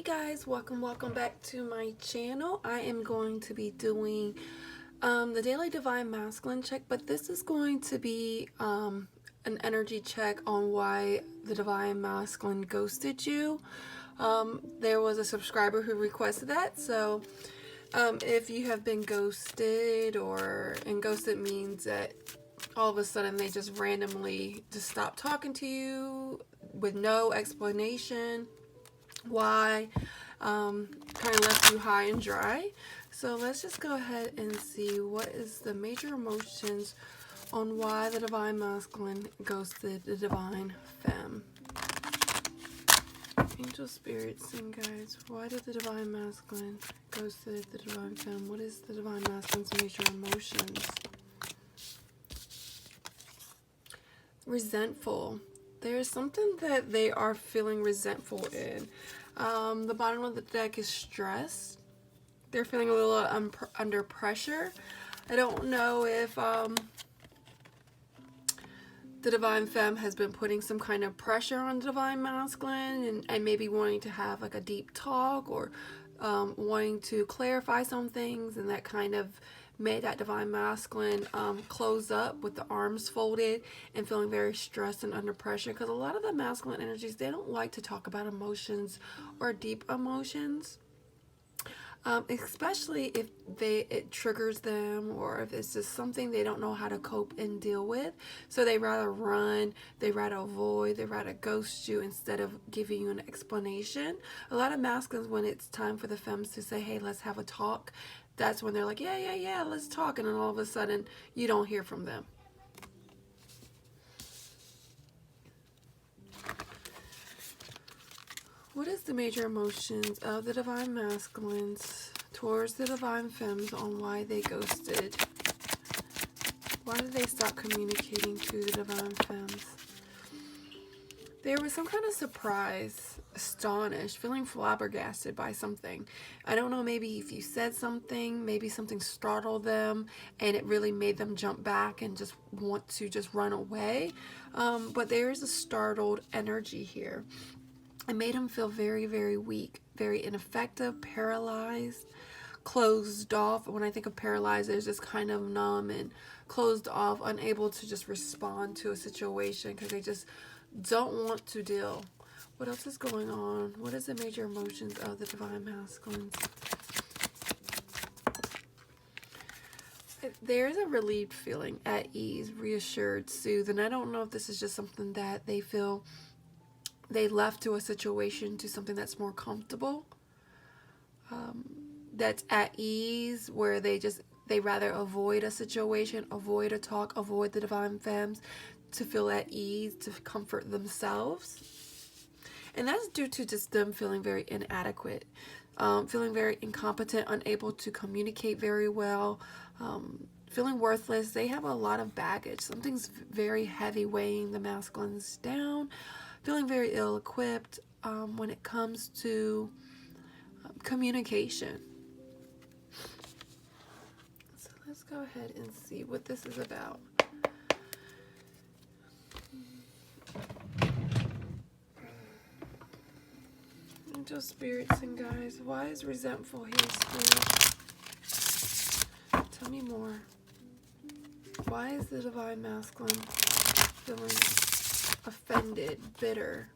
Hey guys, welcome back to my channel. I am going to be doing the daily divine masculine check, but this is going to be an energy check on why the divine masculine ghosted you. There was a subscriber who requested that, so if you have been ghosted, and ghosted means that all of a sudden they just randomly just stop talking to you with no explanation why, kind of left you high and dry. So let's just go ahead and see what is the major emotions on why the divine masculine ghosted the divine femme. Angel spirits and guides, why did the divine masculine ghosted the divine femme? What is the divine masculine's major emotions? Resentful. There's something that they are feeling resentful in. The bottom of the deck is stress. They're feeling a little under pressure. I don't know if the divine femme has been putting some kind of pressure on the divine masculine and maybe wanting to have like a deep talk or wanting to clarify some things, and that kind of made that divine masculine close up with the arms folded and feeling very stressed and under pressure, because a lot of the masculine energies, they don't like to talk about emotions or deep emotions, especially if it triggers them, or if it's just something they don't know how to cope and deal with. So they rather run, they rather avoid, they rather ghost you instead of giving you an explanation. A lot of masculines, when it's time for the femmes to say, hey, let's have a talk, that's when they're like, yeah, let's talk. And then all of a sudden, you don't hear from them. What is the major emotions of the divine masculines towards the divine femmes on why they ghosted? Why did they stop communicating to the divine femmes? There was some kind of surprise, astonished, feeling flabbergasted by something. I don't know, maybe if you said something, maybe something startled them and it really made them jump back and just want to just run away. But there is a startled energy here. It made him feel very, very weak, very ineffective, paralyzed, closed off. When I think of paralyzed, there's just kind of numb and closed off, unable to just respond to a situation because they just don't want to deal. What else is going on? What is the major emotions of the divine masculines? There's a relieved feeling, at ease, reassured, soothed. And I don't know if this is just something that they feel they left to a situation to something that's more comfortable, that's at ease, where they rather avoid a situation, avoid a talk, avoid the divine femmes to feel at ease, to comfort themselves. And that's due to just them feeling very inadequate, feeling very incompetent, unable to communicate very well, feeling worthless. They have a lot of baggage. Something's very heavy weighing the masculines down, feeling very ill-equipped when it comes to communication. So let's go ahead and see what this is about. Angel spirits and guides, why is resentful here, spirit? Tell me more. Why is the divine masculine feeling offended, bitter?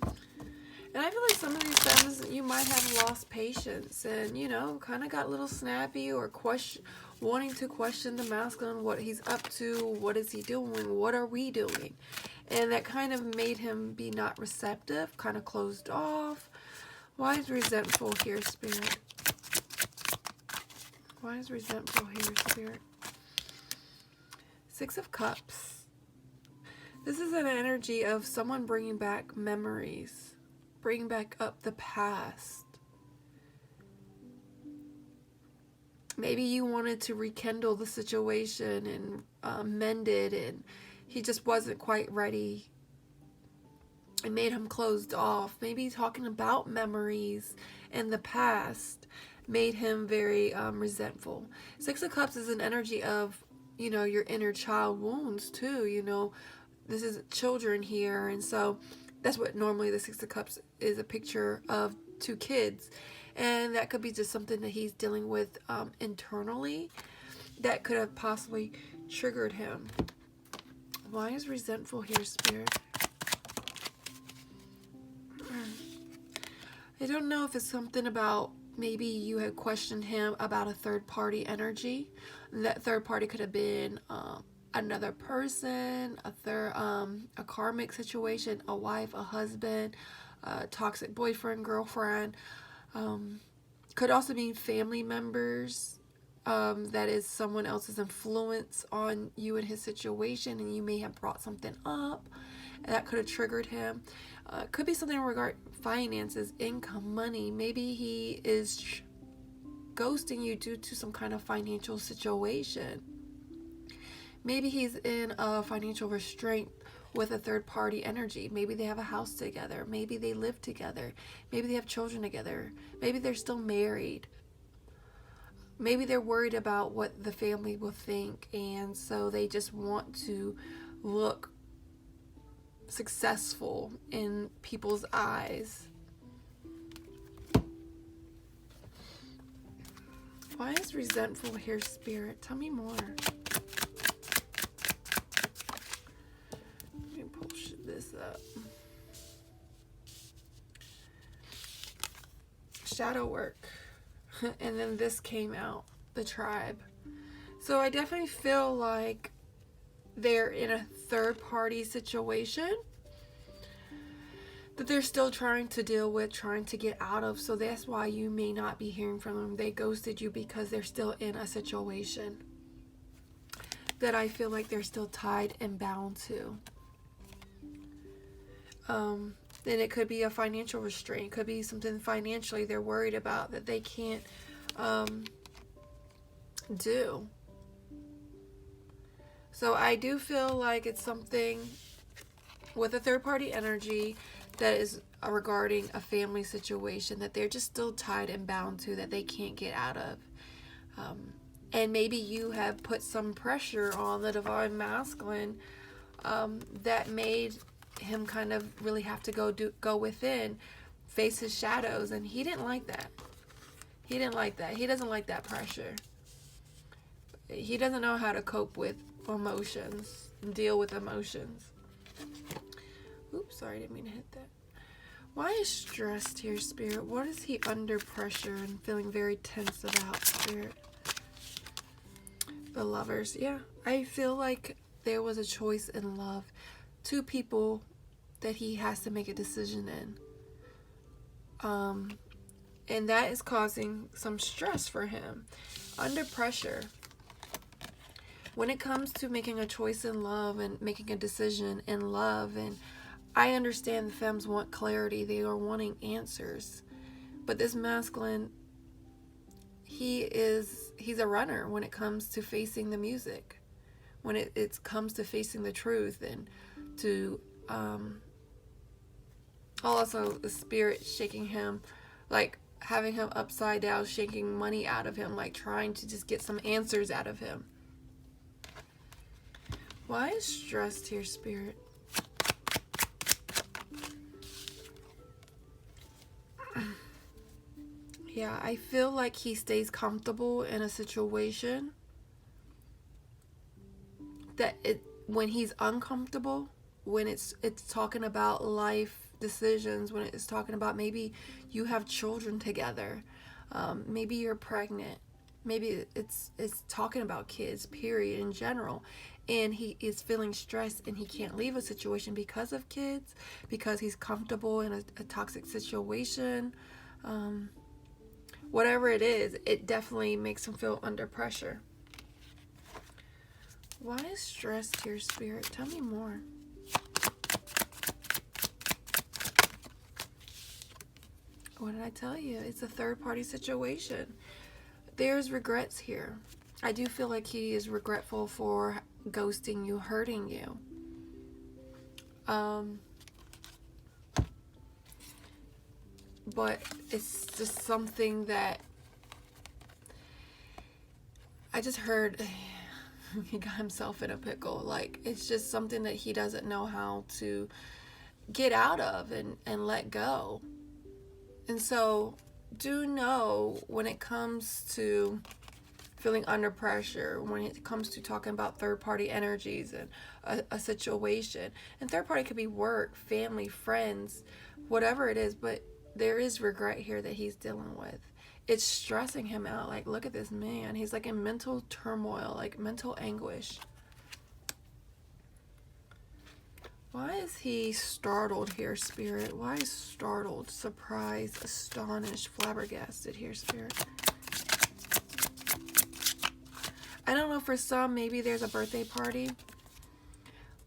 And I feel like some of these femmes, you might have lost patience and, you know, kind of got a little snappy, or wanting to question the masculine, what he's up to, what is he doing, what are we doing? And that kind of made him be not receptive, kind of closed off. Why is resentful here, spirit? Why is resentful here, spirit? Six of Cups. This is an energy of someone bringing back memories, bringing back up the past. Maybe you wanted to rekindle the situation and mend it, and he just wasn't quite ready. It made him closed off. Maybe talking about memories in the past made him very resentful. Six of Cups is an energy of, you know, your inner child wounds too. You know, this is children here, and so that's what normally the Six of Cups is, a picture of 2 kids. And that could be just something that he's dealing with internally that could have possibly triggered him. Why is resentful here, Spirit? I don't know if it's something about maybe you had questioned him about a third-party energy. That third party could have been another person, a karmic situation, a wife, a husband, a toxic boyfriend, girlfriend. Could also mean family members. That is someone else's influence on you and his situation, and you may have brought something up that could have triggered him. Could be something regarding finances, income, money. Maybe he is ghosting you due to some kind of financial situation. Maybe he's in a financial restraint with a third-party energy. Maybe they have a house together. Maybe they live together. Maybe they have children together. Maybe they're still married. Maybe they're worried about what the family will think, and so they just want to look successful in people's eyes. Why is resentful here, Spirit? Tell me more. Let me push this up. Shadow work. And then this came out, the tribe. So I definitely feel like they're in a third-party situation that they're still trying to deal with, trying to get out of. So that's why you may not be hearing from them. They ghosted you because they're still in a situation that I feel like they're still tied and bound to. Then it could be a financial restraint. It could be something financially they're worried about that they can't do. So I do feel like it's something with a third-party energy that is regarding a family situation that they're just still tied and bound to, that they can't get out of. And maybe you have put some pressure on the divine masculine that made him kind of really have to go within, face his shadows, and he didn't like that. He didn't like that. He doesn't like that pressure. He doesn't know how to cope with emotions, deal with emotions. Oops, sorry, I didn't mean to hit that. Why is stressed here, Spirit? What is he under pressure and feeling very tense about, Spirit? The Lovers. Yeah, I feel like there was a choice in love. 2 people that he has to make a decision in. And that is causing some stress for him. Under pressure. When it comes to making a choice in love and making a decision in love, and I understand the femmes want clarity. They are wanting answers. But this masculine, he's a runner when it comes to facing the music. When it comes to facing the truth, and to also the spirit shaking him, like having him upside down, shaking money out of him, like trying to just get some answers out of him. Why is stressed here, Spirit? Yeah, I feel like he stays comfortable in a situation that when he's uncomfortable, when it's talking about life decisions, when it's talking about maybe you have children together, maybe you're pregnant, maybe it's talking about kids, period, in general, and he is feeling stressed and he can't leave a situation because of kids, because he's comfortable in a toxic situation. Whatever it is, it definitely makes him feel under pressure. Why is stressed here, Spirit? Tell me more. What did I tell you? It's a third-party situation. There's regrets here. I do feel like he is regretful for ghosting you, hurting you. But it's just something that I just heard. He got himself in a pickle. Like, it's just something that he doesn't know how to get out of and let go. And so do know when it comes to feeling under pressure, when it comes to talking about third-party energies and a situation. And third party could be work, family, friends, whatever it is, but there is regret here that he's dealing with. It's stressing him out. Like, look at this man. He's like in mental turmoil, like mental anguish. Why is he startled here, Spirit? Why is startled, surprised, astonished, flabbergasted here, Spirit? I don't know, for some, maybe there's a birthday party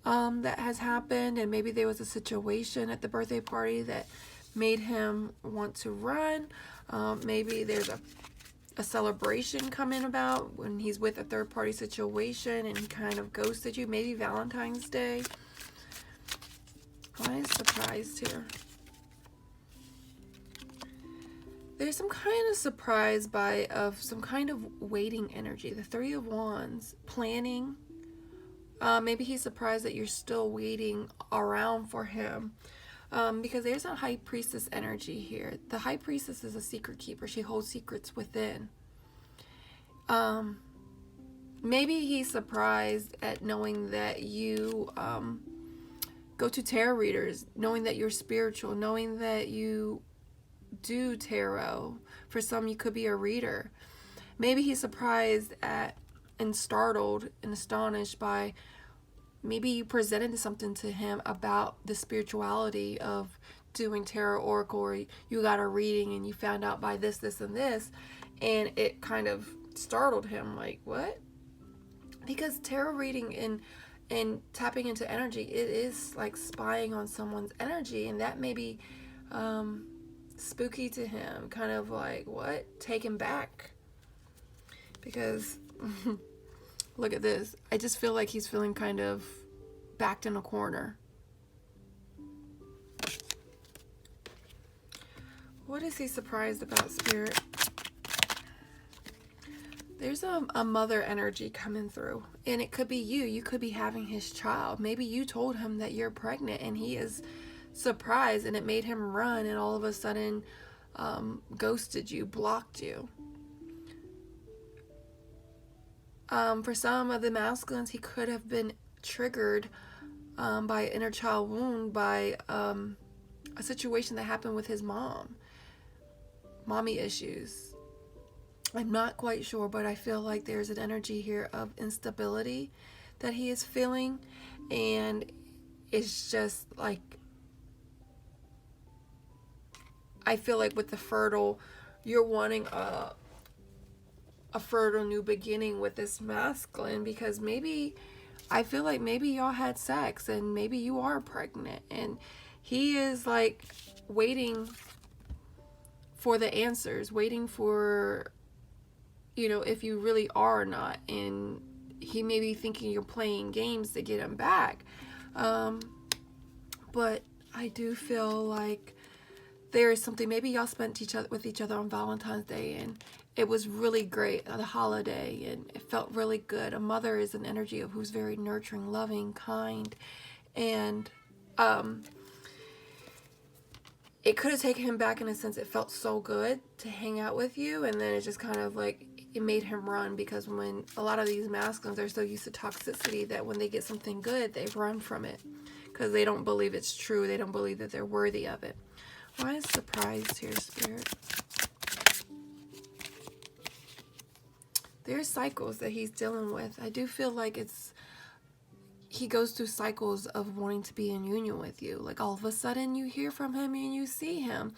that has happened, and maybe there was a situation at the birthday party that made him want to run. Maybe there's a celebration coming about when he's with a third-party situation and he kind of ghosted you. Maybe Valentine's Day. Why is surprised here? There's some kind of surprise of some kind of waiting energy. The Three of Wands, planning. Maybe he's surprised that you're still waiting around for him. Because there's a High Priestess energy here. The High Priestess is a secret keeper. She holds secrets within. Maybe he's surprised at knowing that you go to tarot readers, knowing that you're spiritual, knowing that you do tarot. For some, you could be a reader. Maybe he's surprised at and startled and astonished by maybe you presented something to him about the spirituality of doing tarot, oracle, or you got a reading and you found out by this, this, and this, and it kind of startled him, like, what? Because tarot reading and tapping into energy, it is like spying on someone's energy, and that may be spooky to him, kind of like, what? Take him back. Because look at this. I just feel like he's feeling kind of backed in a corner. What is he surprised about, Spirit? There's a mother energy coming through, and it could be you. You could be having his child. Maybe you told him that you're pregnant, and he is surprised, and it made him run, and all of a sudden ghosted you, blocked you. For some of the masculines, he could have been triggered by an inner child wound, by a situation that happened with his mom. Mommy issues. I'm not quite sure, but I feel like there's an energy here of instability that he is feeling, and it's just like, I feel like with the fertile, you're wanting a fertile new beginning with this masculine, because maybe, I feel like maybe y'all had sex and maybe you are pregnant, and he is like waiting for the answers, waiting for, you know, if you really are or not, and he may be thinking you're playing games to get him back. But I do feel like there is something, maybe y'all spent with each other on Valentine's Day, and it was really great, the holiday, and it felt really good. A mother is an energy of who's very nurturing, loving, kind, and it could have taken him back in a sense. It felt so good to hang out with you, and then it just kind of like, it made him run, because when a lot of these masculines are so used to toxicity that when they get something good, they run from it because they don't believe it's true. They don't believe that they're worthy of it. Why is surprised here, Spirit? There's cycles that he's dealing with. I do feel like he goes through cycles of wanting to be in union with you. Like all of a sudden you hear from him and you see him,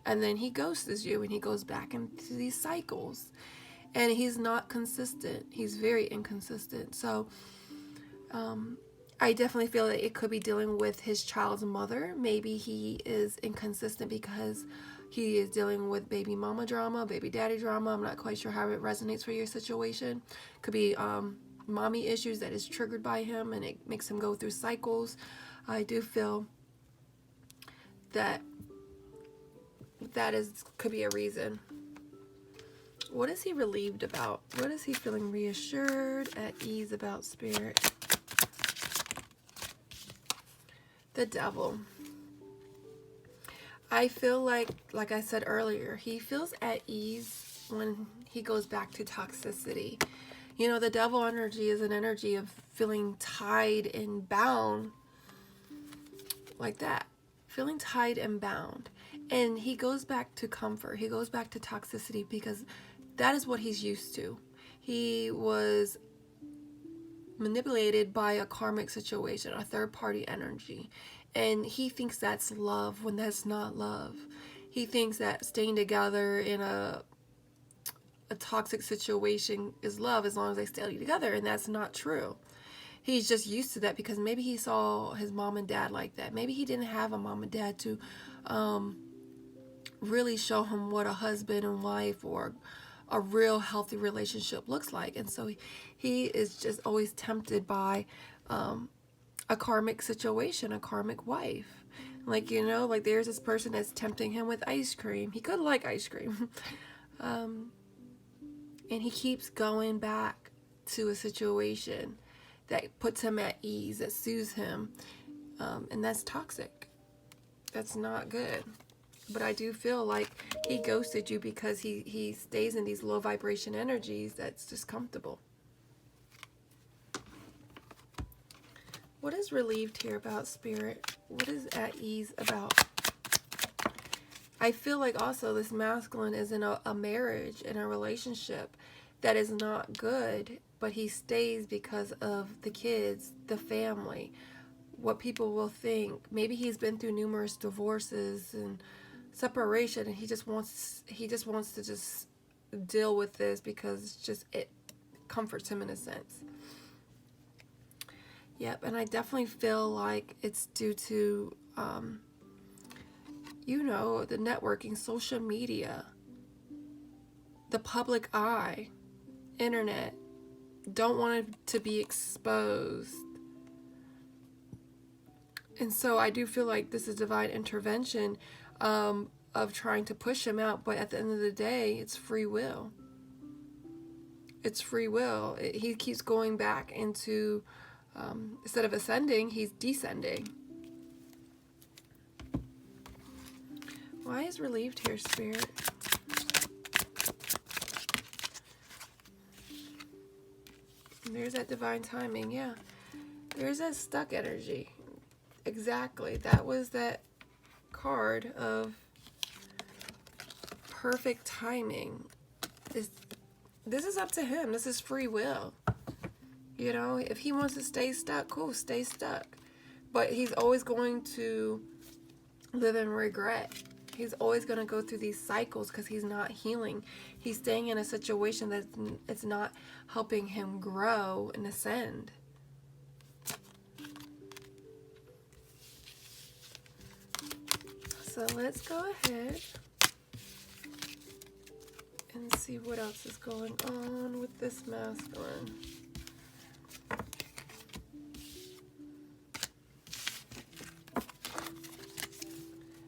and then he ghosts you and he goes back into these cycles. And he's not consistent. He's very inconsistent. So I definitely feel that it could be dealing with his child's mother. Maybe he is inconsistent because he is dealing with baby mama drama, baby daddy drama. I'm not quite sure how it resonates for your situation. Could be mommy issues that is triggered by him, and it makes him go through cycles. I do feel that could be a reason. What is he relieved about? What is he feeling reassured, at ease about, Spirit? The Devil. I feel like I said earlier, he feels at ease when he goes back to toxicity. You know, the devil energy is an energy of feeling tied and bound, like that. Feeling tied and bound. And he goes back to comfort. He goes back to toxicity because that is what he's used to. He was manipulated by a karmic situation, a third-party energy. And he thinks that's love when that's not love. He thinks that staying together in a toxic situation is love as long as they stay together, and that's not true. He's just used to that because maybe he saw his mom and dad like that. Maybe he didn't have a mom and dad to really show him what a husband and wife or a real healthy relationship looks like. And so he is just always tempted by a karmic situation, a karmic wife. Like, you know, like there's this person that's tempting him with ice cream. He could like ice cream. And he keeps going back to a situation that puts him at ease, that soothes him. And that's toxic. That's not good. But I do feel like he ghosted you because he stays in these low vibration energies that's just comfortable. What is relieved here about, Spirit? What is at ease about? I feel like also this masculine is in a marriage, in a relationship that is not good, but he stays because of the kids, the family, what people will think. Maybe he's been through numerous divorces and separation, and he just wants to just deal with this because it comforts him in a sense. Yep, and I definitely feel like it's due to you know, the networking, social media, the public eye, internet. Don't want it to be exposed. And so I do feel like this is divine intervention of trying to push him out. But at the end of the day, it's free will. It's free will. He keeps going back into, instead of ascending, he's descending. Why is relieved here, Spirit? There's that divine timing, yeah. There's that stuck energy. Exactly. That was that card of perfect timing. This is up to him. This is free will. You know, if he wants to stay stuck, cool, stay stuck. But he's always going to live in regret. He's always going to go through these cycles because he's not healing. He's staying in a situation that it's not helping him grow and ascend. So let's go ahead and see what else is going on with this masculine.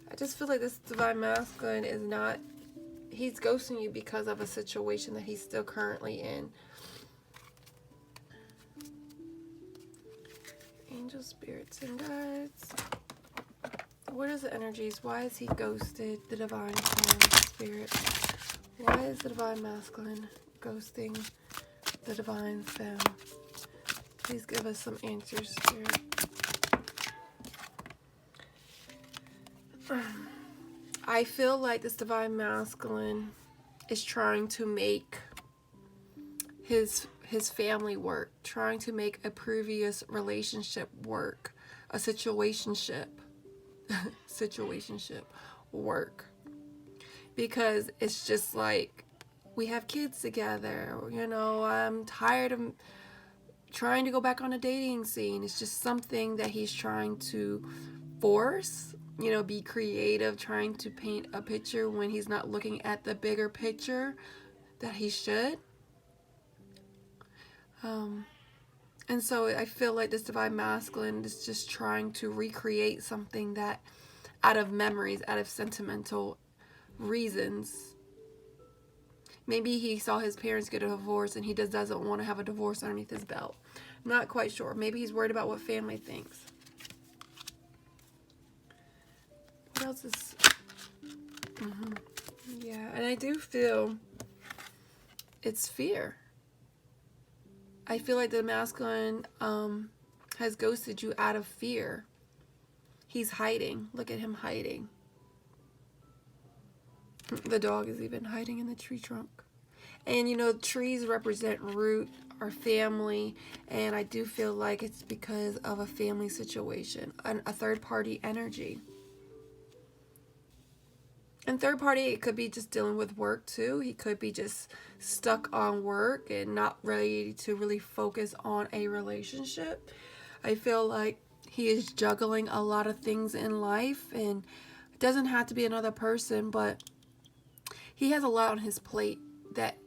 I just feel like this divine masculine is not, he's ghosting you because of a situation that he's still currently in. Angels, spirits, and guides. What is the energies? Why is he ghosted? The divine spirit. Why is the divine masculine ghosting the divine femme? Please give us some answers, Spirit. I feel like this divine masculine is trying to make his family work, trying to make a previous relationship work, a situationship work, because it's just like, we have kids together, you know, I'm tired of trying to go back on a dating scene. It's just something that he's trying to force, you know, be creative, trying to paint a picture when he's not looking at the bigger picture that he should. And so I feel like this divine masculine is just trying to recreate something that, out of memories, out of sentimental reasons. Maybe he saw his parents get a divorce and he just doesn't want to have a divorce underneath his belt. I'm not quite sure. Maybe he's worried about what family thinks. What else is Yeah, and I do feel it's fear. I feel like the masculine has ghosted you out of fear. He's hiding. Look at him hiding. The dog is even hiding in the tree trunk. And you know, trees represent root, our family, and I do feel like it's because of a family situation, a third party energy. And third party, it could be just dealing with work too. He could be just stuck on work and not ready to really focus on a relationship. I feel like he is juggling a lot of things in life, and it doesn't have to be another person, but he has a lot on his plate that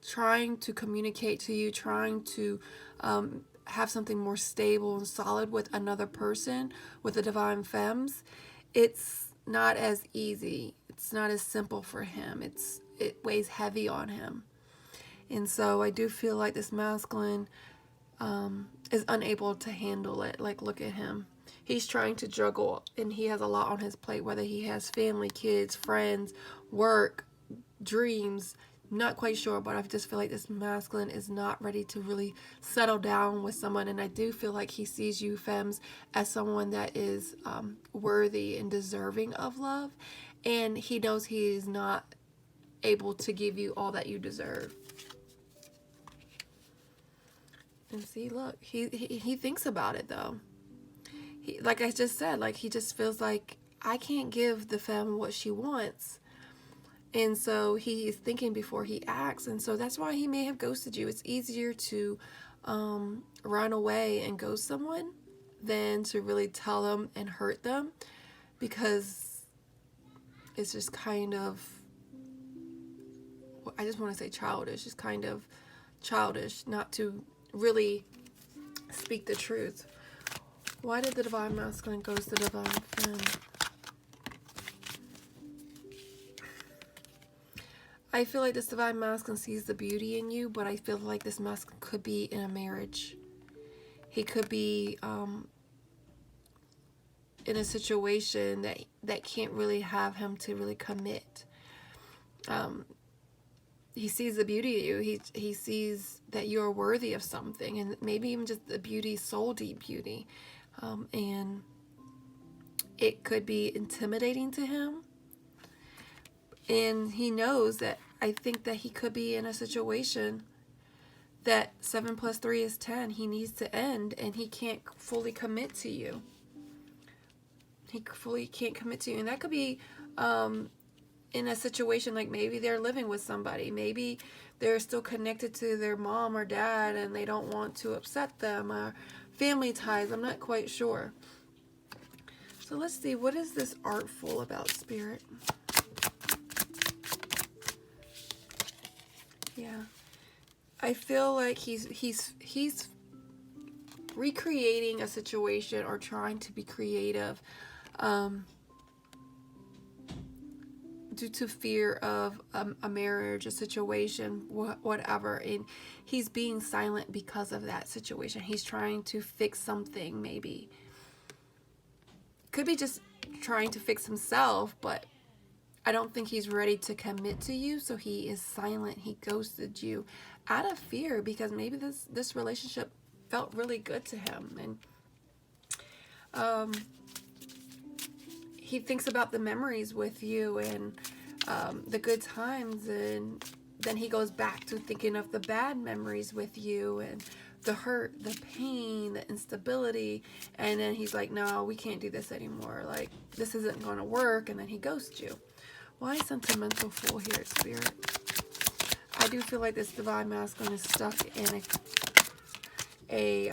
trying to communicate to you, trying to have something more stable and solid with another person, with the divine femmes, it's not as easy. It's not as simple for him. It weighs heavy on him. And so I do feel like this masculine is unable to handle it. Like, look at him. He's trying to juggle, and he has a lot on his plate, whether he has family, kids, friends, work, dreams. Not quite sure, but I just feel like this masculine is not ready to really settle down with someone. And I do feel like he sees you femmes as someone that is worthy and deserving of love, and he knows he is not able to give you all that you deserve. And see, look, he thinks about it though. Like I just said, like he just feels like I can't give the femme what she wants. And so he is thinking before he acts. And so that's why he may have ghosted you. It's easier to run away and ghost someone than to really tell them and hurt them, because it's just kind of, I just want to say childish. It's kind of childish not to really speak the truth. Why did the divine masculine ghost the divine femme? I feel like this divine masculine sees the beauty in you, but I feel like this masculine could be in a marriage. He could be in a situation that can't really have him to really commit. He sees the beauty in you. He sees that you're worthy of something, and maybe even just the beauty, soul deep beauty. And it could be intimidating to him. And he knows that, I think that he could be in a situation that 7 + 3 is 10. He needs to end, and he can't fully commit to you. He fully can't commit to you. And that could be in a situation like maybe they're living with somebody. Maybe they're still connected to their mom or dad, and they don't want to upset them, or family ties. I'm not quite sure. So let's see. What is this artful about, Spirit? Yeah, I feel like he's recreating a situation, or trying to be creative due to fear of a marriage, a situation, whatever. And he's being silent because of that situation. He's trying to fix something, maybe. Could be just trying to fix himself, but I don't think he's ready to commit to you, so he is silent. He ghosted you out of fear, because maybe this relationship felt really good to him. And he thinks about the memories with you, and the good times, and then he goes back to thinking of the bad memories with you, and the hurt, the pain, the instability, and then he's like, no, we can't do this anymore. Like, this isn't going to work, and then he ghosts you. Why sentimental fool here at Spirit? I do feel like this divine masculine is stuck in a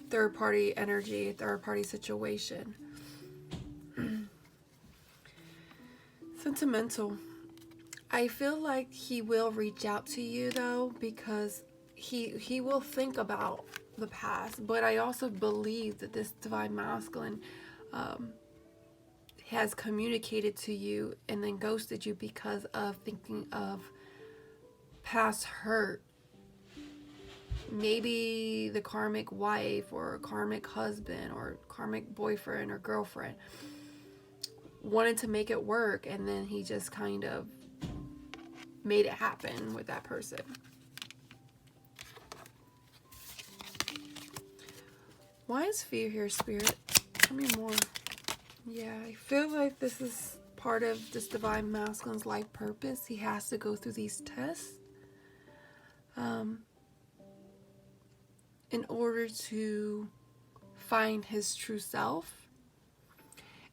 third-party energy, third-party situation. Sentimental. I feel like he will reach out to you, though, because he will think about the past. But I also believe that this divine masculine has communicated to you and then ghosted you because of thinking of past hurt. Maybe the karmic wife, or karmic husband, or karmic boyfriend or girlfriend. wanted to make it work, and then he just kind of made it happen with that person. Why is fear here, Spirit? Tell me more. Yeah, I feel like this is part of this divine masculine's life purpose. He has to go through these tests in order to find his true self.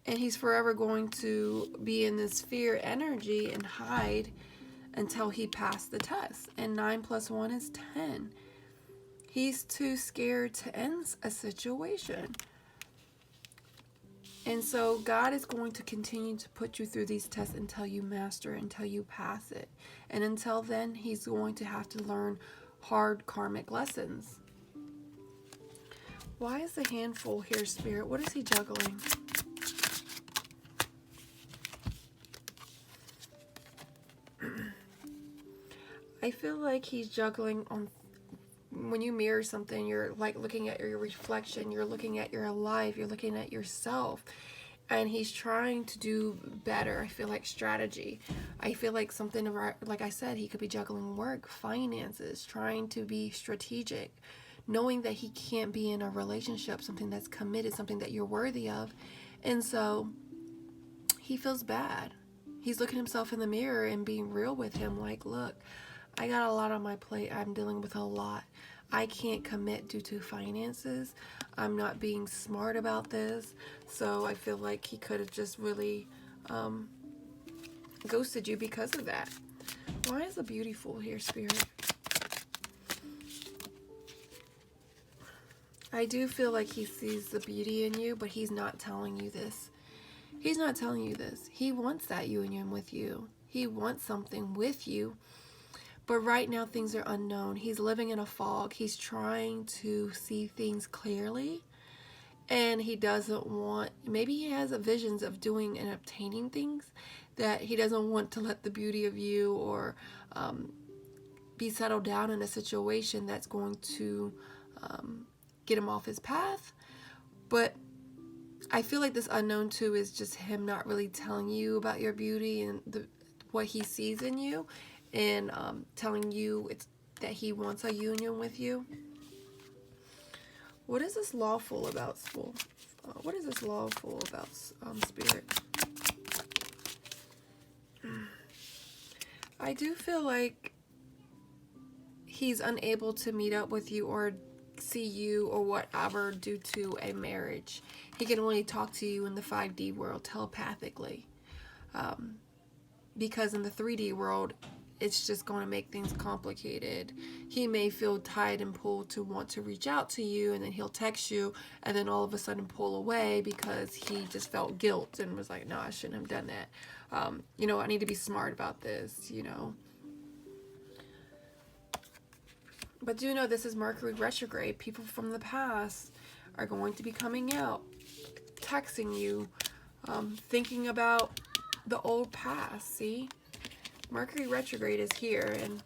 And he's forever going to be in this fear energy and hide until he passed the test. And 9 + 1 is 10. He's too scared to end a situation. And so God is going to continue to put you through these tests until you master it, until you pass it. And until then, he's going to have to learn hard karmic lessons. Why is the handful here, Spirit? What is he juggling? I feel like he's juggling on, when you mirror something, you're like looking at your reflection, you're looking at your life, you're looking at yourself, and he's trying to do better. I feel like strategy. I feel like something, like I said, he could be juggling work, finances, trying to be strategic, knowing that he can't be in a relationship, something that's committed, something that you're worthy of. And so he feels bad. He's looking himself in the mirror and being real with him, like, look, I got a lot on my plate. I'm dealing with a lot. I can't commit due to finances. I'm not being smart about this. So I feel like he could have just really ghosted you because of that. Why is the beautiful here, Spirit? I do feel like he sees the beauty in you, but he's not telling you this. He's not telling you this. He wants that union with you. He wants something with you. But right now, things are unknown. He's living in a fog. He's trying to see things clearly. And he doesn't want, maybe he has visions of doing and obtaining things that he doesn't want to let the beauty of you or be settled down in a situation that's going to get him off his path. But I feel like this unknown too is just him not really telling you about your beauty and what he sees in you. And telling you that he wants a union with you. What is this lawful about, Soul? What is this lawful about, Spirit? I do feel like he's unable to meet up with you or see you or whatever due to a marriage. He can only talk to you in the 5D world telepathically. Because in the 3D world, it's just going to make things complicated. He may feel tied and pulled to want to reach out to you, and then he'll text you and then all of a sudden pull away because he just felt guilt and was like, no, I shouldn't have done that. You know, I need to be smart about this, you know. But do know this is Mercury retrograde. People from the past are going to be coming out, texting you, thinking about the old past, see? Mercury retrograde is here, and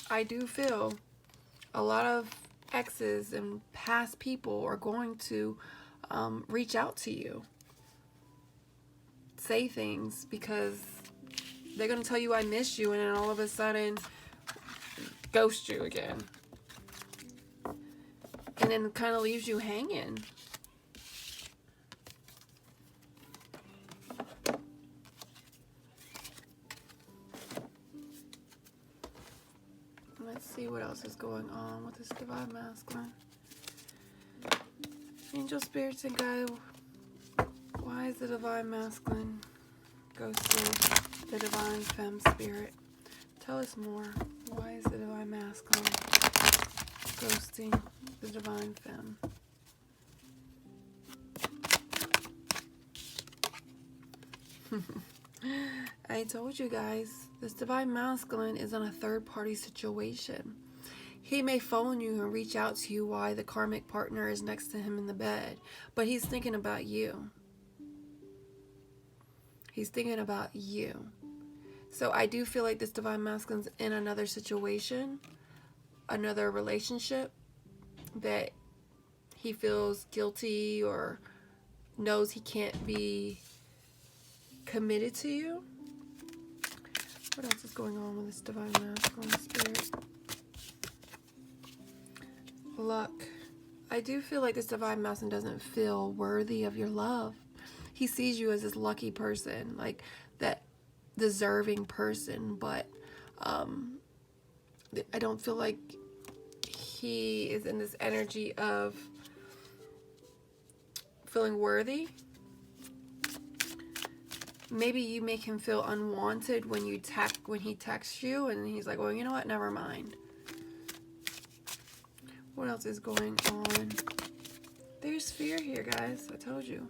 I do feel a lot of exes and past people are going to reach out to you, say things, because they're going to tell you I miss you, and then all of a sudden ghost you again, and then kind of leaves you hanging. Let's see what else is going on with this divine masculine. Angel, spirits, and guide. Why is the divine masculine ghosting the divine femme spirit? Tell us more. Why is the divine masculine ghosting the divine femme? I told you guys, this divine masculine is in a third-party situation. He may phone you and reach out to you while the karmic partner is next to him in the bed, but he's thinking about you. He's thinking about you. So I do feel like this divine masculine's in another situation, another relationship, that he feels guilty or knows he can't be committed to you. What else is going on with this divine masculine spirit? Luck. I do feel like this divine masculine doesn't feel worthy of your love. He sees you as this lucky person, like that deserving person, but I don't feel like he is in this energy of feeling worthy. Maybe you make him feel unwanted when he texts you, and he's like, well, you know what, never mind. What else is going on? There's fear here, guys. I told you.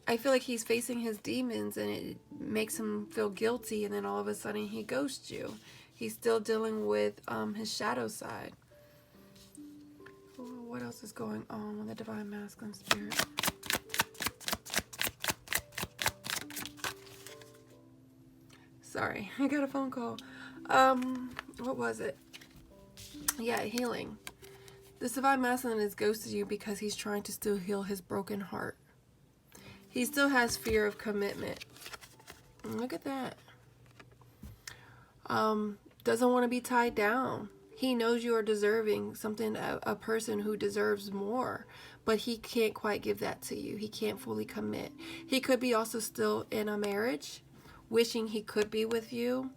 I feel like he's facing his demons, and it makes him feel guilty, and then all of a sudden he ghosts you. He's still dealing with his shadow side. What else is going on with the divine masculine spirit? Sorry, I got a phone call. What was it? Yeah, healing. This divine masculine has ghosted you because he's trying to still heal his broken heart. He still has fear of commitment. Look at that. Doesn't want to be tied down. He knows you are deserving something, a person who deserves more, but he can't quite give that to you. He can't fully commit. He could be also still in a marriage, wishing he could be with you.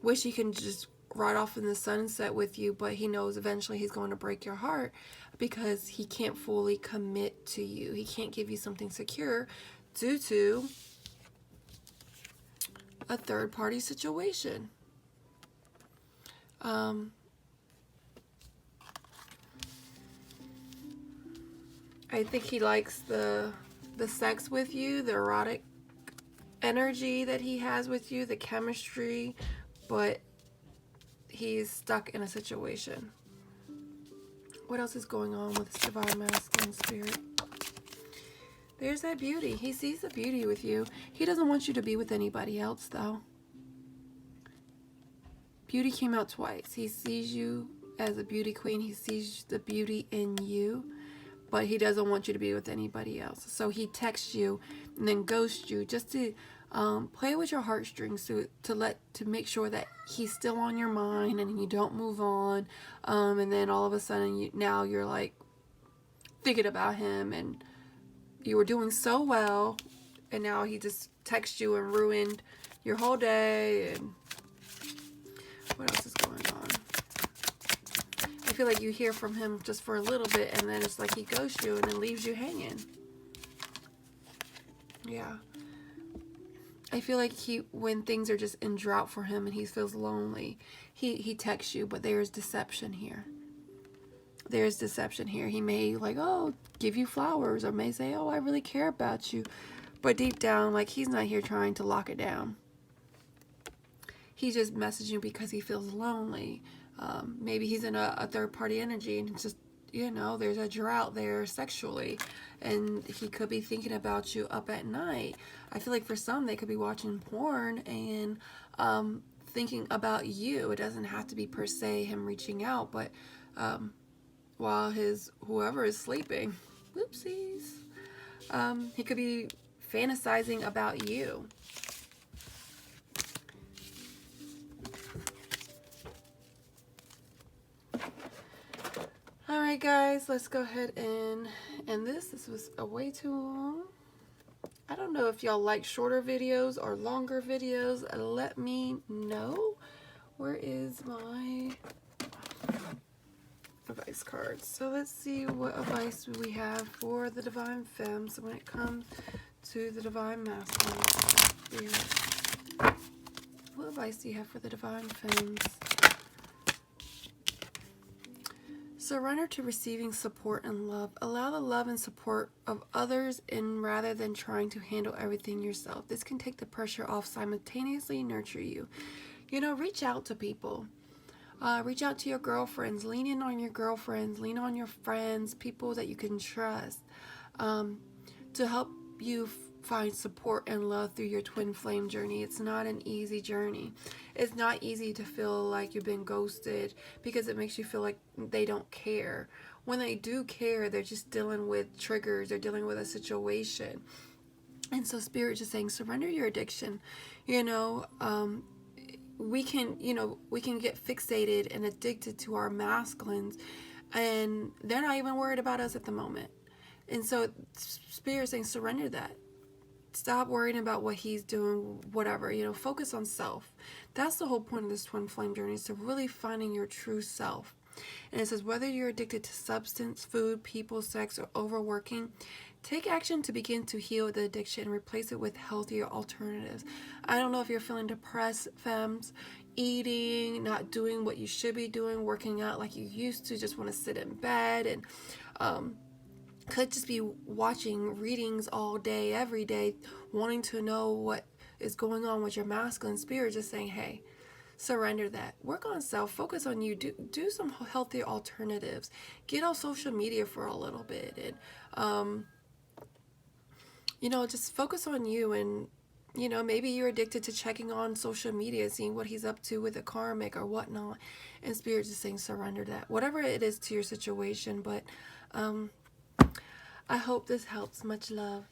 Wish he can just ride off in the sunset with you, but he knows eventually he's going to break your heart because he can't fully commit to you. He can't give you something secure due to a third-party situation. I think he likes the sex with you, the erotic energy that he has with you, the chemistry, but he's stuck in a situation. What else is going on with this divine masculine spirit? There's that beauty. He sees the beauty with you. He doesn't want you to be with anybody else, though. Beauty came out twice. He sees you as a beauty queen. He sees the beauty in you, but he doesn't want you to be with anybody else. So he texts you and then ghosts you just to play with your heartstrings, to make sure that he's still on your mind and you don't move on. And then all of a sudden, now you're like thinking about him, and you were doing so well, and now he just texts you and ruined your whole day. And what else is going on? I feel like you hear from him just for a little bit, and then it's like he ghosts you and then leaves you hanging. Yeah. I feel like when things are just in drought for him and he feels lonely, he texts you, but there's deception here. There's deception here. He may give you flowers, or may say, oh, I really care about you. But deep down, he's not here trying to lock it down. He's just messaging you because he feels lonely. Maybe he's in a third-party energy, and it's just, there's a drought there sexually. And he could be thinking about you up at night. I feel like for some, they could be watching porn and thinking about you. It doesn't have to be per se him reaching out, but while whoever is sleeping, whoopsies, he could be fantasizing about you. Alright guys, let's go ahead and end this. This was way too long. I don't know if y'all like shorter videos or longer videos. Let me know. Where is my advice cards? So let's see what advice we have for the Divine Femmes when it comes to the Divine Masculine spirit. What advice do you have for the Divine Femmes? Surrender to receiving support and love. Allow the love and support of others rather than trying to handle everything yourself. This can take the pressure off, simultaneously nurture you. Reach out to people. Reach out to your girlfriends. Lean in on your girlfriends. Lean on your friends, people that you can trust, to help you find support and love through your twin flame journey. It's not an easy journey. It's not easy to feel like you've been ghosted, because it makes you feel like they don't care. When they do care, they're just dealing with triggers. They're dealing with a situation. And so Spirit just saying, surrender your addiction. We can, we can get fixated and addicted to our masculines, and they're not even worried about us at the moment. And so Spirit saying, surrender that. Stop worrying about what he's doing, whatever, focus on self. That's the whole point of this twin flame journey, is to really finding your true self. And it says, whether you're addicted to substance, food, people, sex, or overworking, take action to begin to heal the addiction and replace it with healthier alternatives. I don't know if you're feeling depressed, femmes, eating, not doing what you should be doing, working out like you used to, just want to sit in bed, and could just be watching readings all day, every day, wanting to know what is going on with your masculine spirit, just saying, hey, surrender that. Work on self. Focus on you. Do some healthy alternatives. Get off social media for a little bit. And, just focus on you. And, maybe you're addicted to checking on social media, seeing what he's up to with a karmic or whatnot. And Spirit just saying, surrender that. Whatever it is to your situation. But, I hope this helps. Much love.